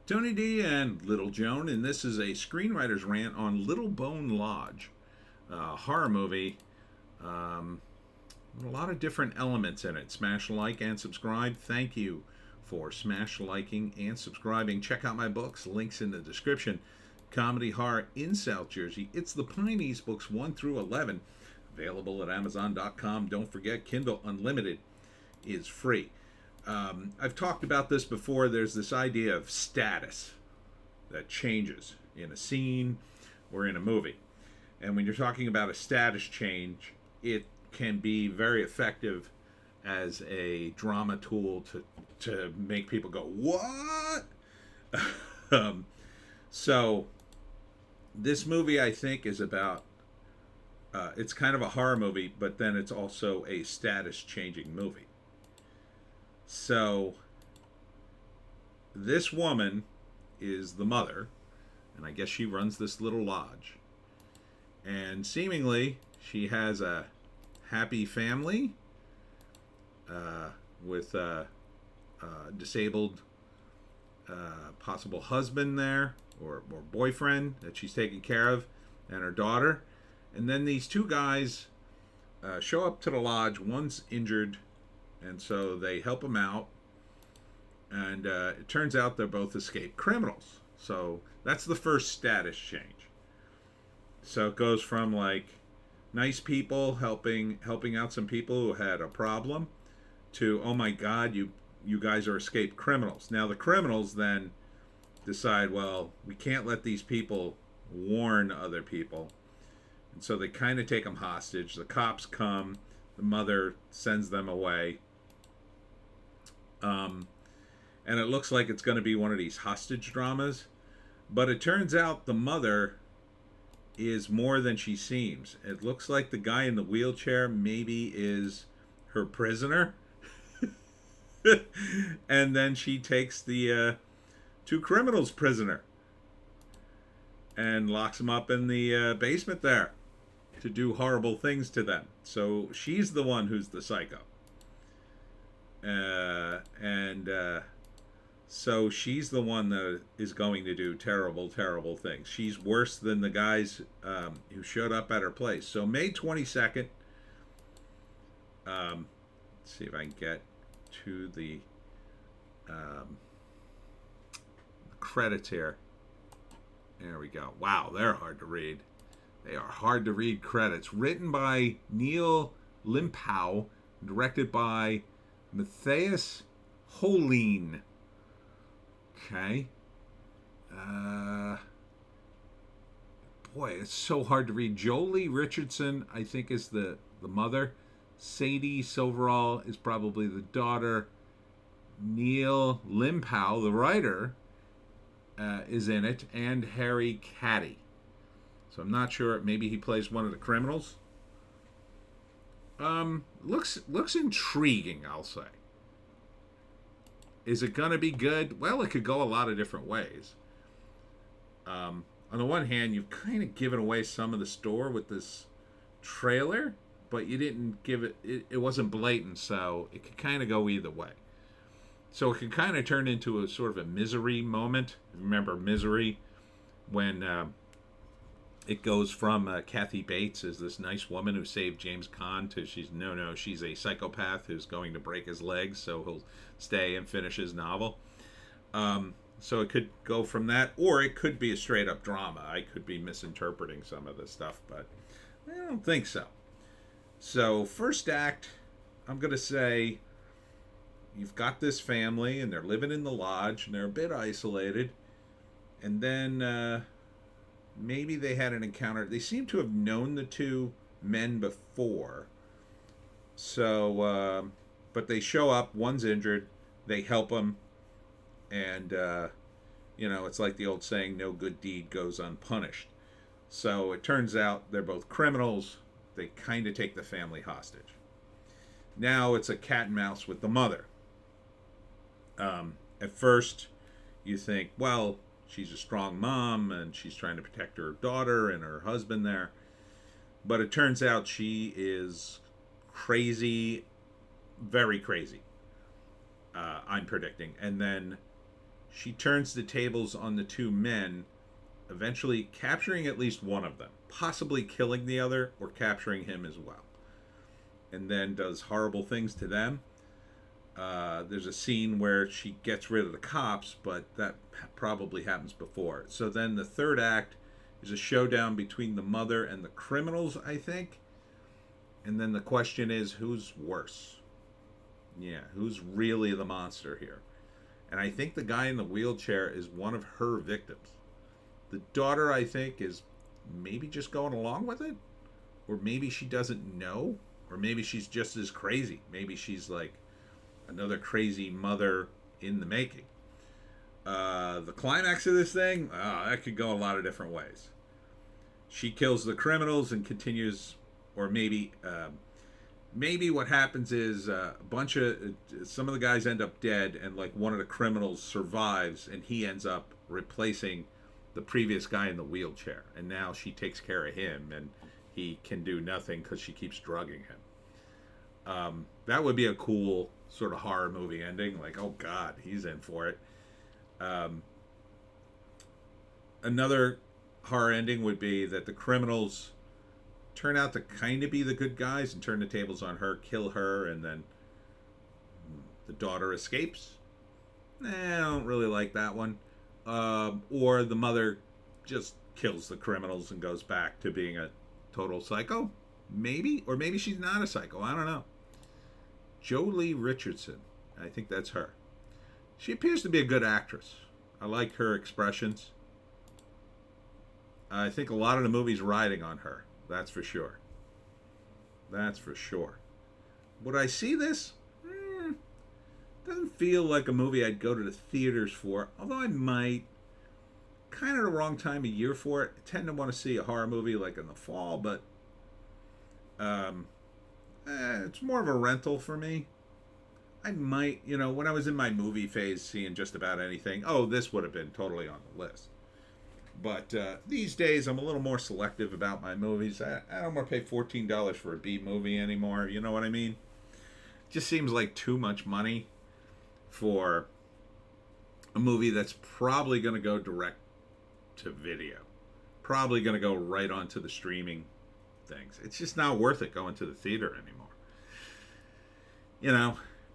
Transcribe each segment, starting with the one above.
Tony D and Little Joan, and this is a screenwriter's rant on Little Bone Lodge, a horror movie. Um, a lot of different elements in it. Smash like and subscribe. Thank you for smash liking and subscribing. Check out my books. Links in the description. Comedy horror in South Jersey. It's the Pineys, books 1 through 11. Available at Amazon.com. Don't forget, Kindle Unlimited is free. I've talked about this before. There's this idea of status that changes in a scene or in a movie. And when you're talking about a status change, it can be very effective as a drama tool to make people go, what? So this movie, I think, is about, it's kind of a horror movie, but then it's also a status changing movie. So this woman is the mother, and I guess she runs this little lodge. And seemingly she has a happy family with a disabled possible husband there, or boyfriend that she's taking care of, and her daughter. And then these two guys show up to the lodge. One's injured, and so they help him out. And it turns out they're both escaped criminals. So that's the first status change. So it goes from like nice people helping out some people who had a problem to, oh my God, you guys are escaped criminals. Now the criminals then decide, well, we can't let these people warn other people. And so they kind of take them hostage. The cops come. The mother sends them away. And it looks like it's going to be one of these hostage dramas. But it turns out the mother is more than she seems. It looks like the guy in the wheelchair maybe is her prisoner. And then she takes the two criminals prisoner and locks them up in the basement there to do horrible things to them. So she's the one who's the psycho. So she's the one that is going to do terrible, terrible things. She's worse than the guys who showed up at her place. So May 22nd, let's see if I can get to the credits here. There we go. Wow, they're hard to read. They are hard to read credits. Written by Neil Limpow, directed by Matthias Holine. Okay. Boy, it's so hard to read. Jolie Richardson, I think, is the mother. Sadie Silverall is probably the daughter. Neil Limpow, the writer, is in it, and Harry Caddy. So I'm not sure. Maybe he plays one of the criminals. Looks intriguing, I'll say. Is it going to be good? Well, it could go a lot of different ways. On the one hand, you've kind of given away some of the store with this trailer, but you didn't give it wasn't blatant, so it could kind of go either way. So it could kind of turn into a sort of a Misery moment. Remember Misery? When it goes from Kathy Bates as this nice woman who saved James Caan to she's a psychopath who's going to break his legs so he'll stay and finish his novel. So it could go from that, or it could be a straight up drama. I could be misinterpreting some of this stuff, but I don't think so. So first act, I'm going to say you've got this family and they're living in the lodge and they're a bit isolated. And then maybe they had an encounter. They seem to have known the two men before. So, but they show up. One's injured. They help him. And, it's like the old saying, no good deed goes unpunished. So it turns out they're both criminals. They kind of take the family hostage. Now it's a cat and mouse with the mother. At first, you think, well, she's a strong mom and she's trying to protect her daughter and her husband there. But it turns out she is crazy, very crazy. I'm predicting. And then she turns the tables on the two men, eventually capturing at least one of them, possibly killing the other or capturing him as well, and then does horrible things to them. There's a scene where she gets rid of the cops, but that probably happens before. So then the third act is a showdown between the mother and the criminals, I think. And then the question is, who's worse? Yeah, who's really the monster here? And I think the guy in the wheelchair is one of her victims. The daughter, I think, is maybe just going along with it. Or maybe she doesn't know. Or maybe she's just as crazy. Maybe she's like another crazy mother in the making. The climax of this thing, that could go a lot of different ways. She kills the criminals and continues, or maybe what happens is some of the guys end up dead, and like one of the criminals survives, and he ends up replacing the previous guy in the wheelchair, and now she takes care of him, and he can do nothing because she keeps drugging him. That would be a cool sort of horror movie ending. Like, oh God, he's in for it. Another horror ending would be that the criminals turn out to kind of be the good guys and turn the tables on her, kill her, and then the daughter escapes. I don't really like that one. Or the mother just kills the criminals and goes back to being a total psycho. Maybe. Or maybe she's not a psycho. I don't know. Jolie Richardson. I think that's her. She appears to be a good actress. I like her expressions. I think a lot of the movie's riding on her. That's for sure. That's for sure. Would I see this? Doesn't feel like a movie I'd go to the theaters for, although I might. Kind of the wrong time of year for it. I tend to want to see a horror movie like in the fall, but it's more of a rental for me. I might, when I was in my movie phase seeing just about anything, this would have been totally on the list. But these days, I'm a little more selective about my movies. I don't want to pay $14 for a B movie anymore. You know what I mean? It just seems like too much money for a movie that's probably going to go direct to video. Probably going to go right onto the streaming things. It's just not worth it going to the theater anymore.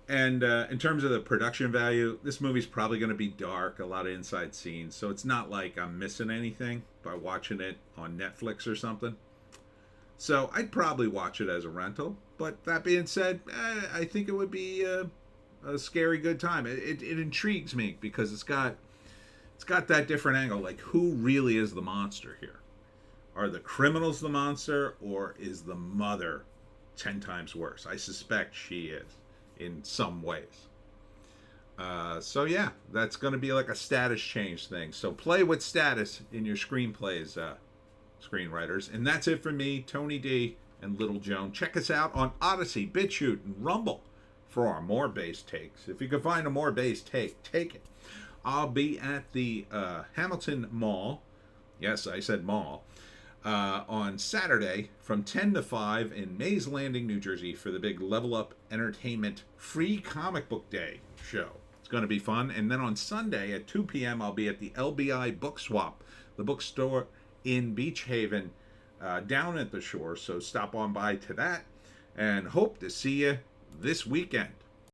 And in terms of the production value, this movie's probably going to be dark, a lot of inside scenes. So it's not like I'm missing anything by watching it on Netflix or something. So I'd probably watch it as a rental. But that being said, I think it would be a scary good time. It intrigues me because it's got that different angle. Like, who really is the monster here? Are the criminals the monster, or is the mother 10 times worse? I suspect she is in some ways. So yeah, that's going to be like a status change thing. So play with status in your screenplays, screenwriters. And that's it for me, Tony D and Little Joan. Check us out on Odysee, Bitchute, and Rumble for our more bass takes. If you can find a more bass take, take it. I'll be at the Hamilton Mall. Yes, I said mall. On Saturday from 10 to 5 in Mays Landing, New Jersey for the big Level Up Entertainment Free Comic Book Day show. It's going to be fun. And then on Sunday at 2 p.m. I'll be at the LBI Book Swap, the bookstore in Beach Haven, down at the shore. So stop on by to that and hope to see you this weekend.